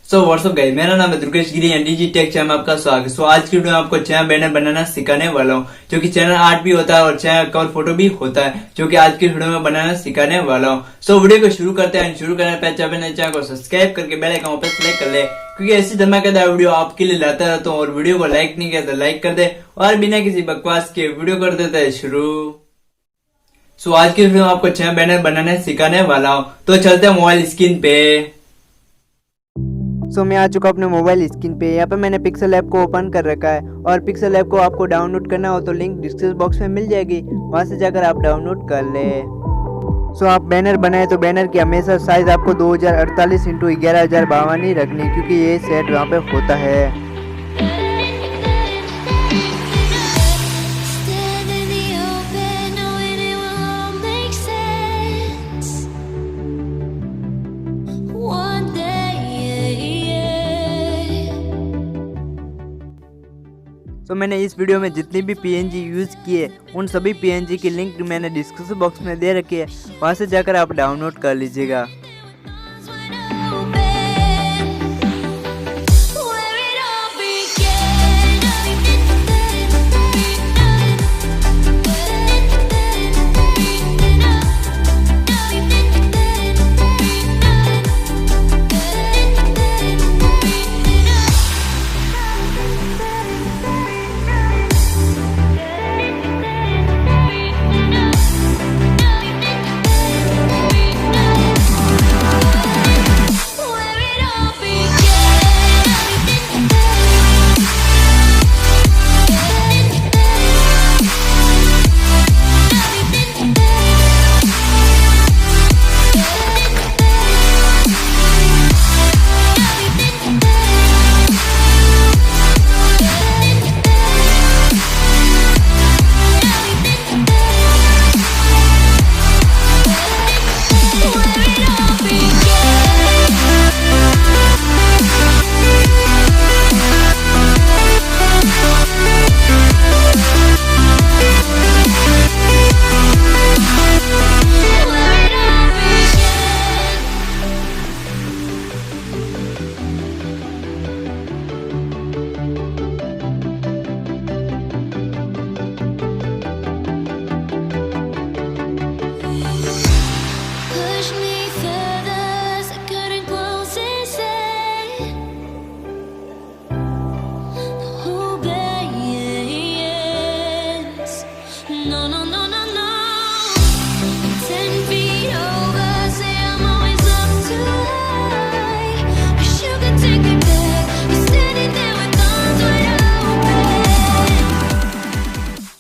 So what's up guys, मेरा नाम है दुर्गेश गिरी एंड डीजी टेक चैनल में आपका स्वागत है। आज की वीडियो में आपको 6 बैनर बनाना सिखाने वाला हूँ, जो कि चैनल आर्ट भी होता है और 6 कवर फोटो भी होता है, जो कि आज की वीडियो में बनाना सिखाने वाला हूँ। सो वीडियो को शुरू करते हैं। शुरू करने पहले अपने चैनल को सब्सक्राइब करके बेल आइकन पर क्लिक कर ले, क्योंकि ऐसी धमाकेदार वीडियो आपके लिए लाता रहता हूँ। और वीडियो को लाइक नहीं किया तो लाइक कर दे, और बिना किसी बकवास के वीडियो कर देते हैं शुरू। सो आज की वीडियो में आपको 6 बैनर बनाने सिखाने वाला हूँ। तो चलते हैं मोबाइल स्क्रीन पे। मैं आ चुका अपने मोबाइल स्क्रीन पे। यहाँ पे मैंने पिक्सेलैब को ओपन कर रखा है, और पिक्सेलैब को आपको डाउनलोड करना हो तो लिंक डिस्क्रिप्शन बॉक्स में मिल जाएगी, वहाँ से जाकर आप डाउनलोड कर ले। आप बैनर बनाए तो बैनर की हमेशा साइज आपको 2048 × 11052 ही रखनी, क्योंकि ये सेट वहाँ पे होता है। मैंने इस वीडियो में जितनी भी पीएनजी यूज़ किए उन सभी पीएनजी की लिंक मैंने डिस्क्रिप्शन बॉक्स में दे रखी है, वहाँ से जाकर आप डाउनलोड कर लीजिएगा।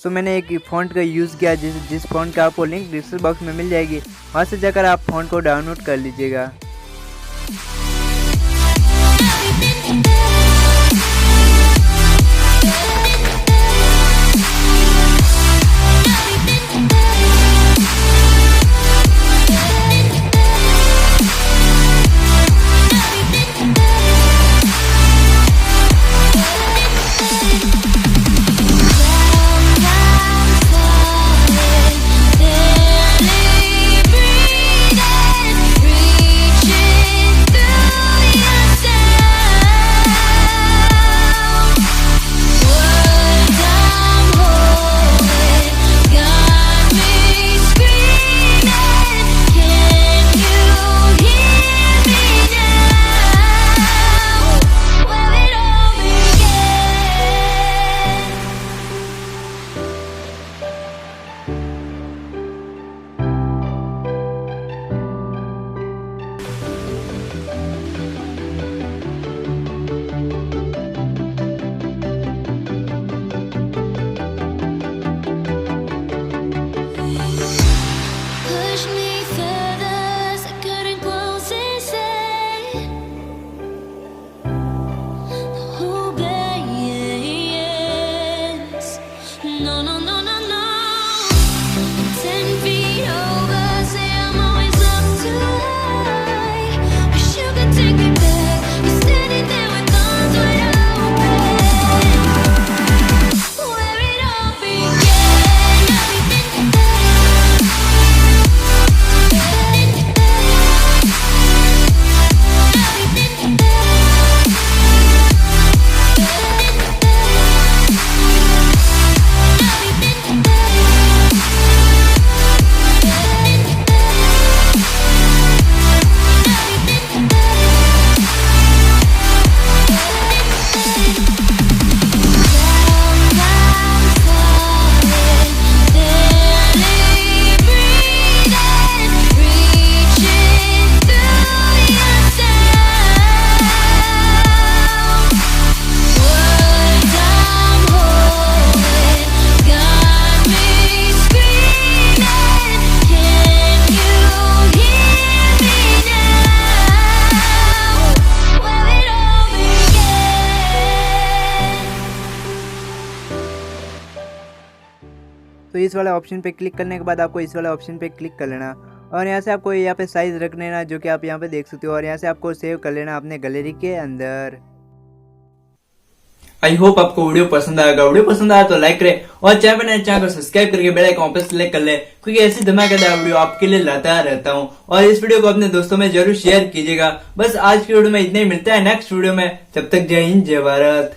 मैंने एक फ़ॉन्ट का यूज़ किया, जिस फ़ॉन्ट का आपको लिंक डिस्क्रिप्शन बॉक्स में मिल जाएगी, वहाँ से जाकर आप फ़ॉन्ट को डाउनलोड कर लीजिएगा। Reaching through तो इस वाले ऑप्शन पे क्लिक करने के बाद आपको इस वाले ऑप्शन पे क्लिक कर लेना और यहाँ से आपको यहाँ पे साइज रख लेना, जो कि आप यहाँ पे देख सकते हो। और यहाँ से आपको सेव कर लेना अपने गैलरी के अंदर। आई होप आपको वीडियो पसंद आएगा। वीडियो पसंद आया तो लाइक करें और चैनल को सब्सक्राइब करके बेल आइकन पे सेलेक्ट कर ले, क्योंकि ऐसी धमाकेदार वीडियो आपके लिए लाता रहता हूँ। और इस वीडियो को अपने दोस्तों में जरूर शेयर कीजिएगा। बस आज की वीडियो में इतना ही, मिलता है नेक्स्ट वीडियो में। तब तक जय हिंद, जय भारत।